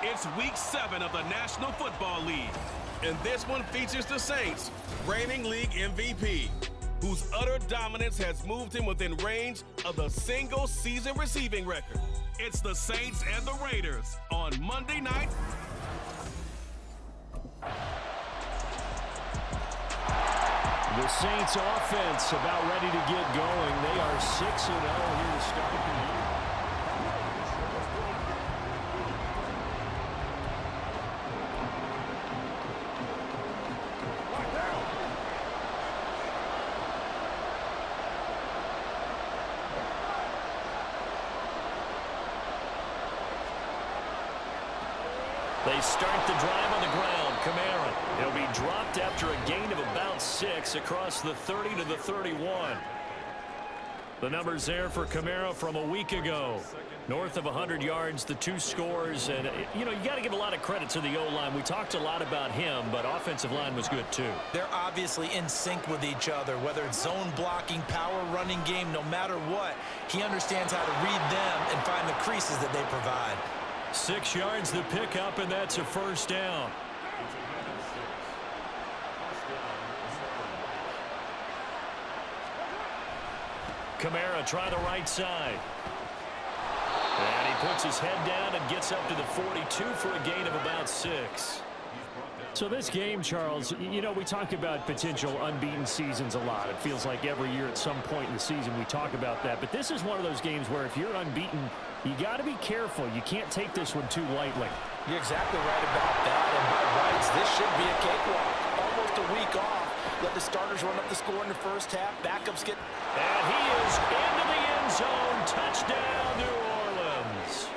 It's Week 7 of the National Football League, and this one features the Saints, reigning league MVP, whose utter dominance has moved him within range of the single-season receiving record. It's the Saints and the Raiders on Monday night. The Saints offense about ready to get going. They are 6-0 here to start the year. They start the drive on the ground. Kamara. He'll be dropped after a gain of about 6 across the 30 to the 31. The numbers there for Kamara from a week ago. North of 100 yards, the 2 scores. And, you got to give a lot of credit to the O-line. We talked a lot about him, but offensive line was good too. They're obviously in sync with each other, whether it's zone blocking, power running game, no matter what. He understands how to read them and find the creases that they provide. 6 yards the pickup, and that's a first down. Kamara try the right side. And he puts his head down and gets up to the 42 for a gain of about 6. So this game, Charles, we talk about potential unbeaten seasons a lot. It feels like every year at some point in the season we talk about that. But this is one of those games where if you're unbeaten, you got to be careful. You can't take this one too lightly. You're exactly right about that. And by rights, this should be a cakewalk. Almost a week off. Let the starters run up the score in the first half. Backups get... And he is into the end zone. Touchdown, New Orleans.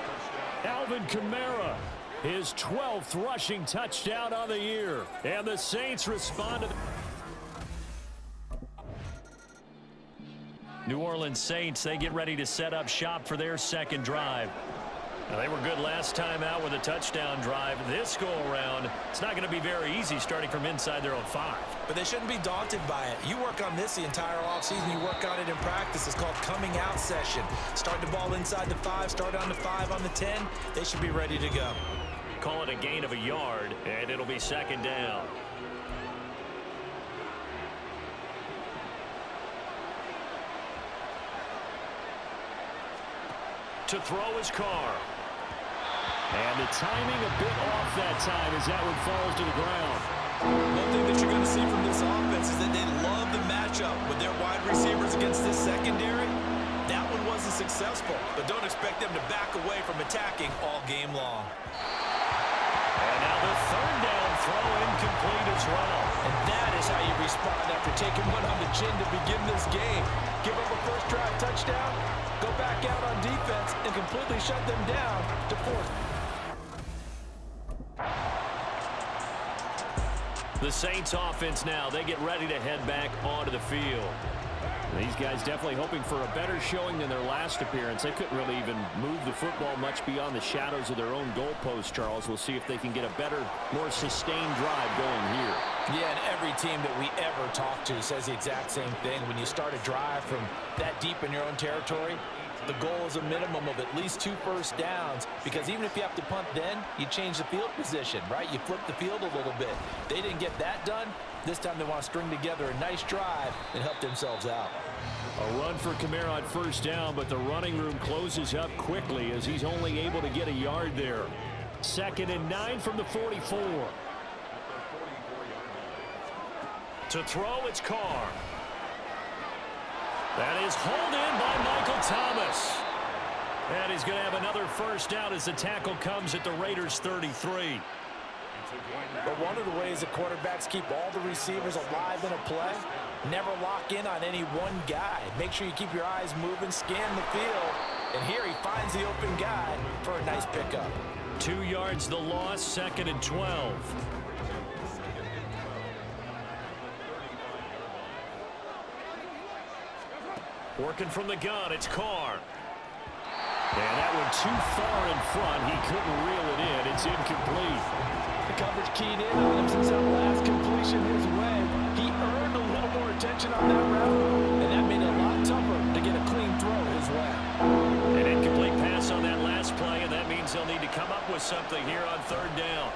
Alvin Kamara. His 12th rushing touchdown on the year. And the Saints respond to New Orleans Saints, they get ready to set up shop for their second drive. Now, they were good last time out with a touchdown drive. This go-around, it's not going to be very easy starting from inside their own 5. But they shouldn't be daunted by it. You work on this the entire offseason. You work on it in practice. It's called coming out session. Start the ball inside the 5, start on the 5, on the 10. They should be ready to go. Call it a gain of a yard, and it'll be second down. To throw his car. And the timing a bit off that time as that one falls to the ground. One thing that you're going to see from this offense is that they love the matchup with their wide receivers against this secondary. That one wasn't successful, but don't expect them to back away from attacking all game long. And now the third down throw incomplete as well. And that is how you respond after taking one on the chin to begin this game. Give up a first drive touchdown, go back out on defense, and completely shut them down to force. The Saints offense now, they get ready to head back onto the field. These guys definitely hoping for a better showing than their last appearance. They couldn't really even move the football much beyond the shadows of their own goalpost, Charles. We'll see if they can get a better, more sustained drive going here. Yeah, and every team that we ever talk to says the exact same thing. When you start a drive from that deep in your own territory, the goal is a minimum of at least 2 first downs, because even if you have to punt then, you change the field position, right? You flip the field a little bit. They didn't get that done. This time they want to string together a nice drive and help themselves out. A run for Kamara on first down, but the running room closes up quickly as he's only able to get a yard there. 2nd and 9 from the 44. To throw, it's Carr. That is hauled in by Michael Thomas. And he's going to have another first down as the tackle comes at the Raiders' 33. But one of the ways that quarterbacks keep all the receivers alive in a play, never lock in on any one guy. Make sure you keep your eyes moving, scan the field, and here he finds the open guy for a nice pickup. 2 yards the loss, 2nd and 12. Working from the gun, it's Carr. And that one too far in front. He couldn't reel it in. It's incomplete. The coverage keyed in on him since that last completion his way. He earned a little more attention on that route, and that made it a lot tougher to get a clean throw his way. An incomplete pass on that last play, and that means they'll need to come up with something here on third down.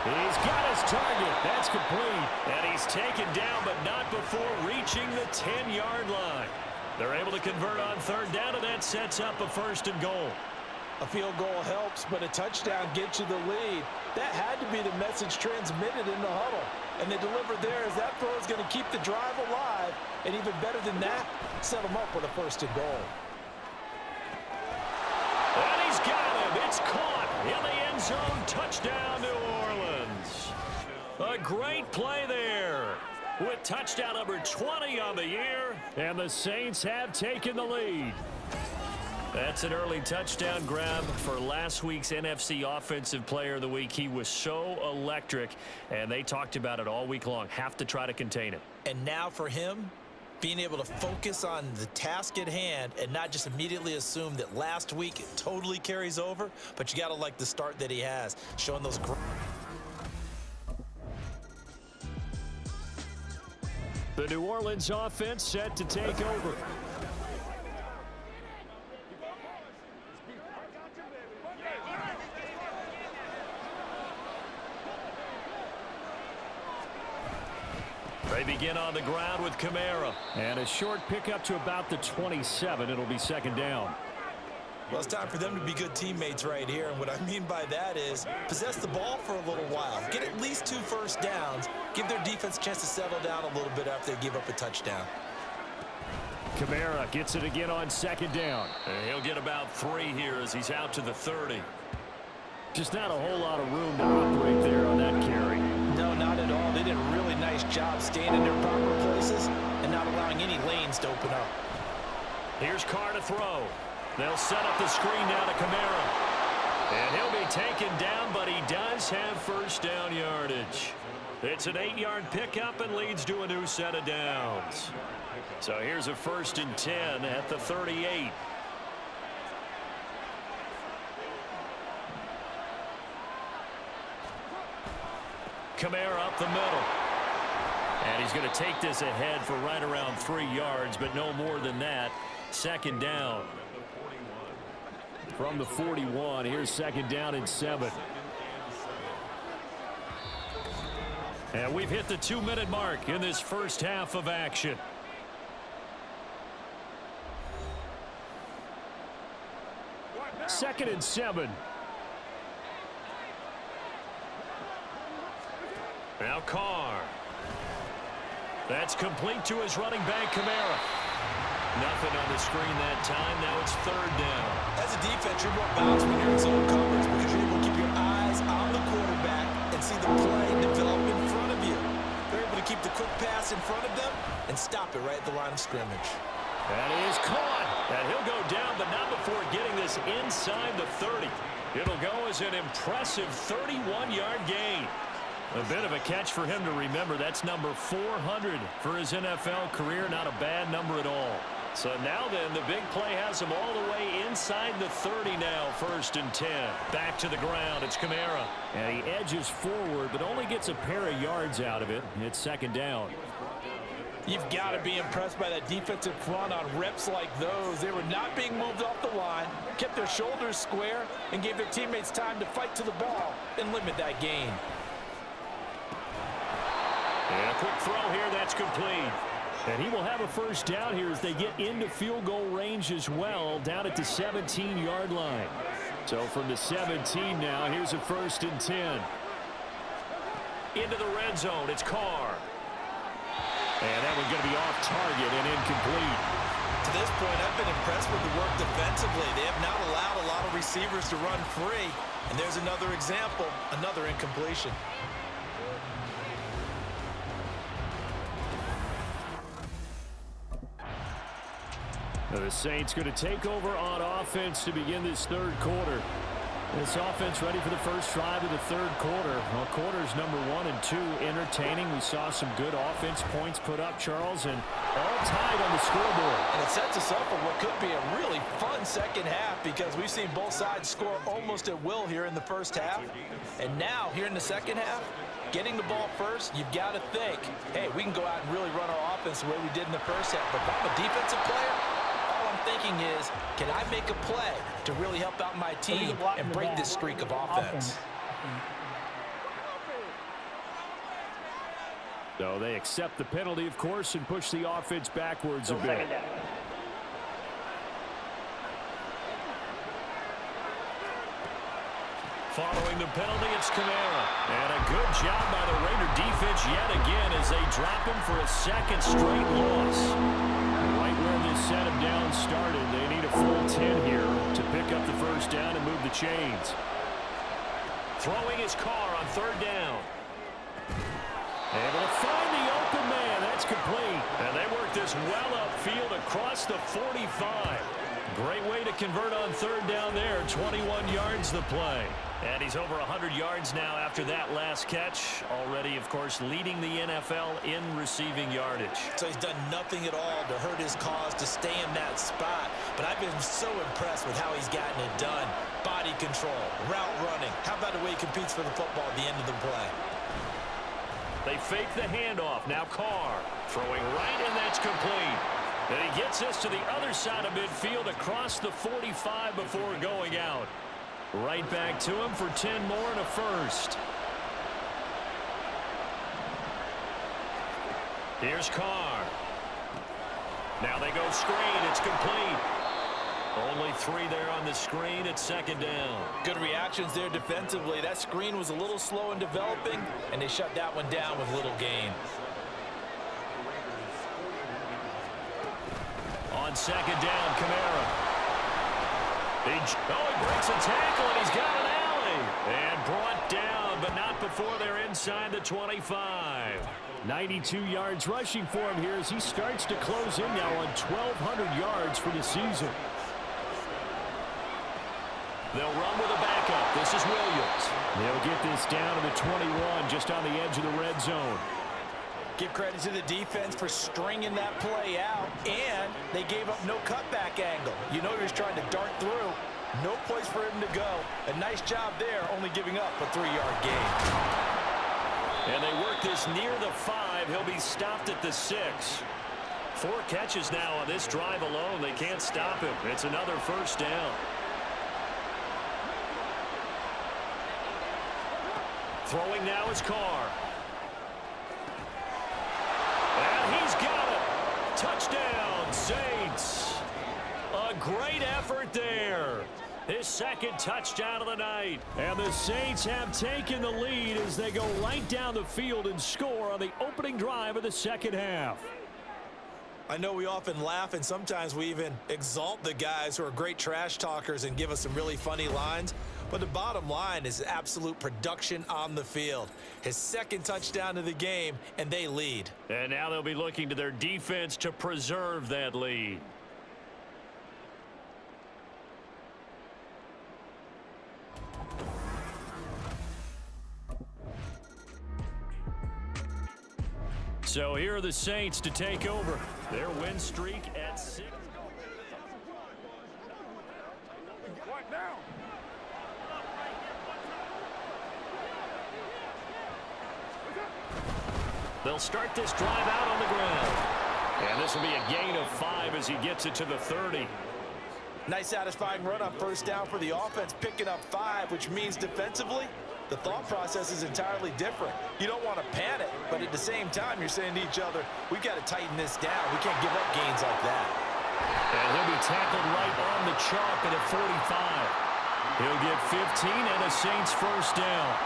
He's got his target. That's complete. And he's taken down, but not before reaching the 10-yard line. They're able to convert on third down, and that sets up a 1st and goal. A field goal helps, but a touchdown gets you the lead. That had to be the message transmitted in the huddle. And they delivered there as that throw is going to keep the drive alive. And even better than that, set them up with a 1st and goal. And he's got him. It's caught in the end zone. Touchdown, New Orleans. A great play there with touchdown number 20 on the year. And the Saints have taken the lead. That's an early touchdown grab for last week's NFC Offensive Player of the Week. He was so electric, and they talked about it all week long. Have to try to contain it. And now for him, being able to focus on the task at hand and not just immediately assume that last week it totally carries over, but you got to like the start that he has, showing those great. The New Orleans offense set to take over. They begin on the ground with Kamara. And a short pickup to about the 27. It'll be 2nd down. Well, it's time for them to be good teammates right here. And what I mean by that is possess the ball for a little while. Get at least 2 first downs. Give their defense a chance to settle down a little bit after they give up a touchdown. Kamara gets it again on 2nd down. And he'll get about 3 here as he's out to the 30. Just not a whole lot of room to operate there on that carry. No, not at all. They did a really nice job staying in their proper places and not allowing any lanes to open up. Here's Carr to throw. They'll set up the screen now to Kamara. And he'll be taken down, but he does have 1st down yardage. It's an 8-yard pickup and leads to a new set of downs. So here's a 1st and 10 at the 38. Kamara up the middle. And he's going to take this ahead for right around 3 yards, but no more than that. 2nd down. From the 41, here's 2nd down and 7. And we've hit the 2-minute mark in this first half of action. Second and 7. Now Carr. That's complete to his running back, Kamara. Nothing on the screen that time. Now it's 3rd down. As a defense, you're more balanced when you're in zone coverage because you're able to keep your eyes on the quarterback and see the play develop in front of you. They're able to keep the quick pass in front of them and stop it right at the line of scrimmage. That is caught. And he'll go down, but not before getting this inside the 30. It'll go as an impressive 31-yard gain. A bit of a catch for him to remember. That's number 400 for his NFL career. Not a bad number at all. So now then, the big play has him all the way inside the 30 now. 1st and 10. Back to the ground. It's Kamara. And he edges forward, but only gets a pair of yards out of it. It's 2nd down. You've got to be impressed by that defensive front on reps like those. They were not being moved off the line, kept their shoulders square, and gave their teammates time to fight to the ball and limit that gain. And a quick throw here. That's complete. And he will have a 1st down here as they get into field goal range as well, down at the 17-yard line. So from the 17 now, here's a 1st and 10. Into the red zone. It's Carr. And that one's going to be off target and incomplete. To this point, I've been impressed with the work defensively. They have not allowed a lot of receivers to run free. And there's another example, another incompletion. The Saints going to take over on offense to begin this 3rd quarter. This offense ready for the first drive of the 3rd quarter. Well, quarters number 1 and 2 entertaining. We saw some good offense points put up, Charles, and all tied on the scoreboard. And it sets us up for what could be a really fun 2nd half because we've seen both sides score almost at will here in the 1st half. And now, here in the 2nd half, getting the ball first, you've got to think, hey, we can go out and really run our offense the way we did in the 1st half. But if I'm a defensive player, I'm thinking thinking is, can I make a play to really help out my team and break this streak of offense? So they accept the penalty, of course, and push the offense backwards a bit. Following the penalty, it's Kamara. And a good job by the Raider defense yet again as they drop him for a second straight loss. Right where this set him down started, they need a full 10 here to pick up the first down and move the chains. Throwing his car on third down. Able to find the open man. That's complete. And they work this well upfield across the 45. Great way to convert on third down there. 21 yards the play. And he's over 100 yards now after that last catch. Already, of course, leading the NFL in receiving yardage. So he's done nothing at all to hurt his cause to stay in that spot. But I've been so impressed with how he's gotten it done. Body control, route running. How about the way he competes for the football at the end of the play? They fake the handoff. Now Carr throwing right, and that's complete. And he gets us to the other side of midfield across the 45 before going out. Right back to him for 10 more and a first. Here's Carr. Now they go screen. It's complete. Only 3 there on the screen. It's second down. Good reactions there defensively. That screen was a little slow in developing, and they shut that one down with little gain. On second down, Kamara. He breaks a tackle, and he's got an alley. And brought down, but not before they're inside the 25. 92 yards rushing for him here as he starts to close in now on 1,200 yards for the season. They'll run with a backup. This is Williams. They'll get this down to the 21, just on the edge of the red zone. Give credit to the defense for stringing that play out, and they gave up no cutback angle. You know he was trying to dart through. No place for him to go. A nice job there, only giving up a 3-yard gain. And they work this near the 5. He'll be stopped at the 6. 4 catches now on this drive alone. They can't stop him. It's another first down. Throwing now is Carr. And he's got it. Touchdown, Saints. A great effort there. His second touchdown of the night. And the Saints have taken the lead as they go right down the field and score on the opening drive of the second half. I know we often laugh, and sometimes we even exalt the guys who are great trash talkers and give us some really funny lines. But the bottom line is absolute production on the field. His second touchdown of the game, and they lead. And now they'll be looking to their defense to preserve that lead. So here are the Saints to take over. Their win streak at 6. They'll start this drive out on the ground. And this will be a gain of 5 as he gets it to the 30. Nice satisfying run on first down for the offense, picking up 5, which means defensively, the thought process is entirely different. You don't want to panic, but at the same time, you're saying to each other, we've got to tighten this down. We can't give up gains like that. And he'll be tackled right on the chalk at a 45. He'll get 15 and a Saints first down.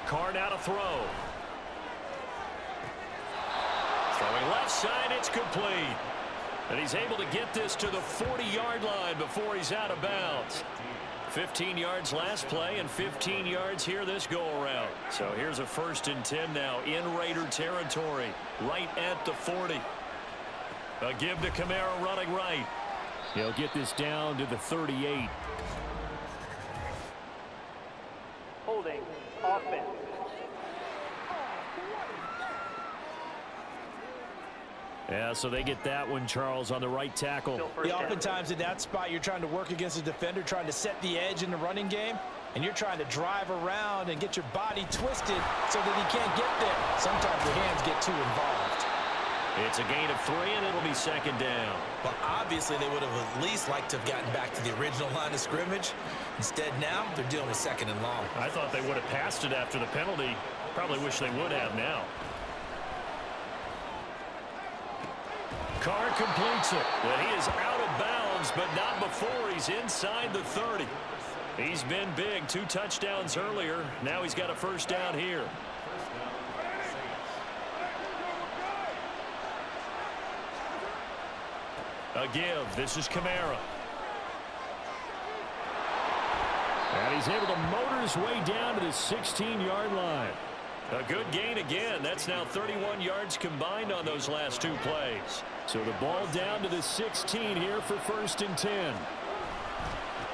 Carr now to throw. Throwing left side, it's complete. And he's able to get this to the 40-yard line before he's out of bounds. 15 yards last play and 15 yards here this go-around. So here's a 1st and 10 now in Raider territory, right at the 40. A give to Kamara running right. He'll get this down to the 38. Holding offense. Yeah, so they get that one, Charles, on the right tackle. Yeah, oftentimes in that spot, you're trying to work against a defender, trying to set the edge in the running game, and you're trying to drive around and get your body twisted so that he can't get there. Sometimes your hands get too involved. It's a gain of 3, and it'll be second down. Well, obviously, they would have at least liked to have gotten back to the original line of scrimmage. Instead, now, they're dealing with second and long. I thought they would have passed it after the penalty. Probably wish they would have now. Carr completes it. Well, he is out of bounds, but not before he's inside the 30. He's been big. 2 touchdowns earlier. Now he's got a first down here. A give. This is Kamara. And he's able to motor his way down to the 16-yard line. A good gain again. That's now 31 yards combined on those last 2 plays. So the ball down to the 16 here for 1st and 10.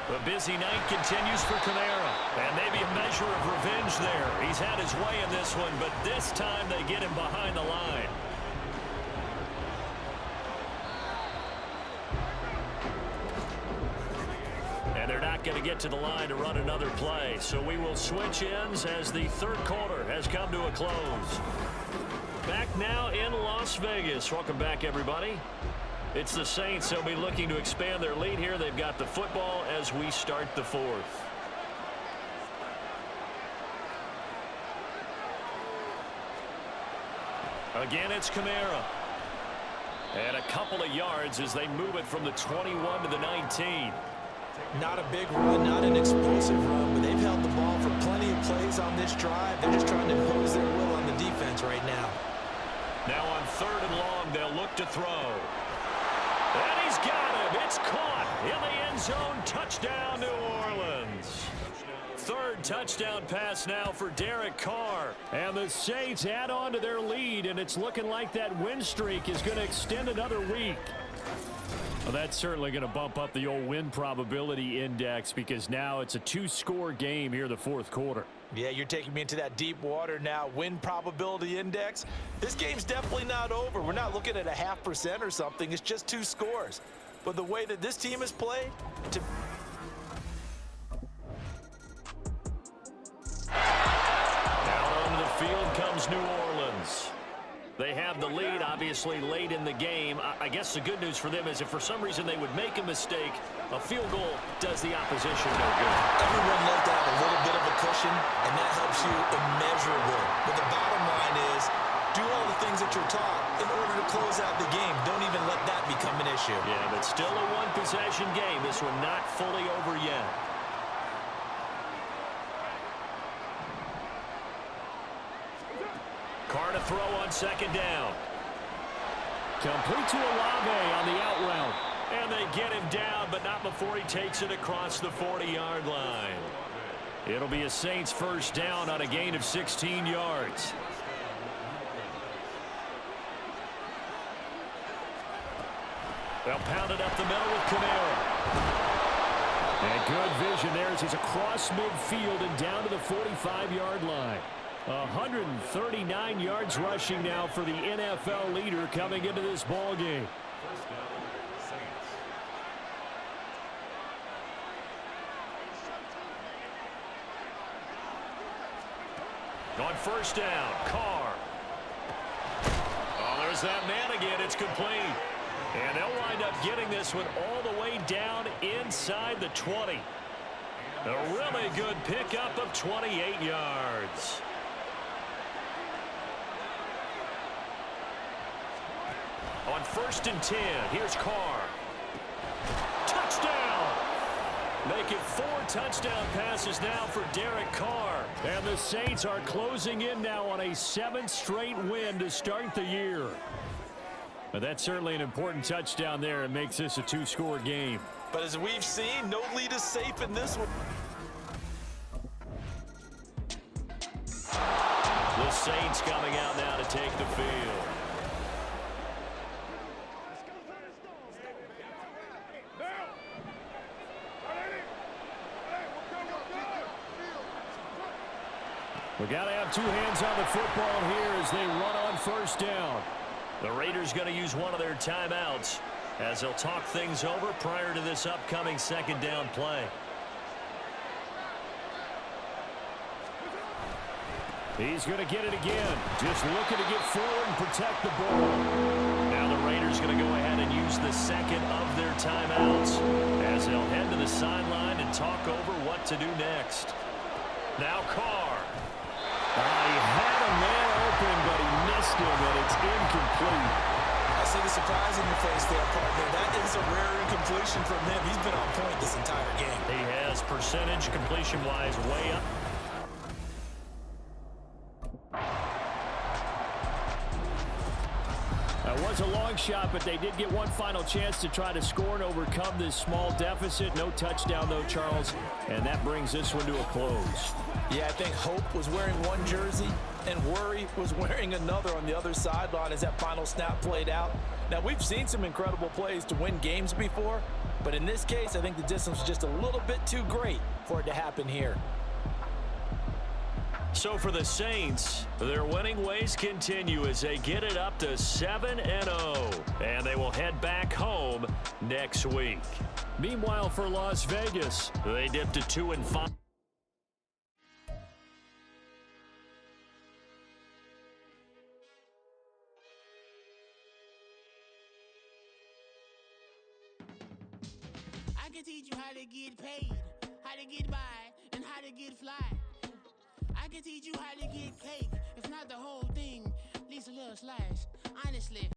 The busy night continues for Kamara. And maybe a measure of revenge there. He's had his way in this one, but this time they get him behind the line. They're not going to get to the line to run another play. So we will switch ends as the 3rd quarter has come to a close. Back now in Las Vegas. Welcome back, everybody. It's the Saints. They'll be looking to expand their lead here. They've got the football as we start the 4th. Again, it's Kamara. And a couple of yards as they move it from the 21 to the 19. Not a big run, not an explosive run, but they've held the ball for plenty of plays on this drive. They're just trying to impose their will on the defense right now. Now on 3rd and long, they'll look to throw. And he's got him. It's caught in the end zone. Touchdown, New Orleans. 3rd touchdown pass now for Derek Carr. And the Saints add on to their lead, and it's looking like that win streak is going to extend another week. Well, that's certainly going to bump up the old win probability index because now it's a 2-score game here the 4th quarter. Yeah, you're taking me into that deep water now. Win probability index. This game's definitely not over. We're not looking at a 0.5% or something. It's just 2 scores. But the way that this team has played, Down onto the field comes New Orleans. They have the lead, obviously, late in the game. I guess the good news for them is if for some reason they would make a mistake, a field goal does the opposition no good. Everyone loves to have a little bit of a cushion, and that helps you immeasurably. But the bottom line is, do all the things that you're taught in order to close out the game. Don't even let that become an issue. Yeah, but still a one-possession game. This one not fully over yet. Carr to throw on 2nd down. Complete to Olave on the out route. And they get him down, but not before he takes it across the 40-yard line. It'll be a Saints first down on a gain of 16 yards. They'll pound it up the middle with Kamara. And good vision there as he's across midfield and down to the 45-yard line. 139 yards rushing now for the NFL leader coming into this ball game. On 1st down, Carr. Oh, there's that man again. It's complete. And they'll wind up getting this one all the way down inside the 20. A really good pickup of 28 yards. On 1st and 10, here's Carr. Touchdown! Make it 4 touchdown passes now for Derek Carr. And the Saints are closing in now on a 7th straight win to start the year. But that's certainly an important touchdown there. It makes this a 2-score game. But as we've seen, no lead is safe in this one. The Saints coming out now to take the field. We got to have 2 hands on the football here as they run on 1st down. The Raiders going to use one of their timeouts as they'll talk things over prior to this upcoming second down play. He's going to get it again. Just looking to get forward and protect the ball. Now the Raiders going to go ahead and use the second of their timeouts as they'll head to the sideline and talk over what to do next. Now Carr. He had a man open, but he missed him, and it's incomplete. I see the surprise in your face there, partner. That is a rare incompletion from him. He's been on point this entire game. He has percentage completion-wise way up. It was a long shot, but they did get one final chance to try to score and overcome this small deficit. No touchdown, though, Charles, and that brings this one to a close. Yeah, I think Hope was wearing one jersey and Worry was wearing another on the other sideline as that final snap played out. Now, we've seen some incredible plays to win games before, but in this case, I think the distance was just a little bit too great for it to happen here. So for the Saints, their winning ways continue as they get it up to 7-0, and they will head back home next week. Meanwhile, for Las Vegas, they dipped to 2-5. I can teach you how to get paid, how to get by, and how to get fly. I can teach you how to get cake, if not the whole thing, at least a little slice. Honestly.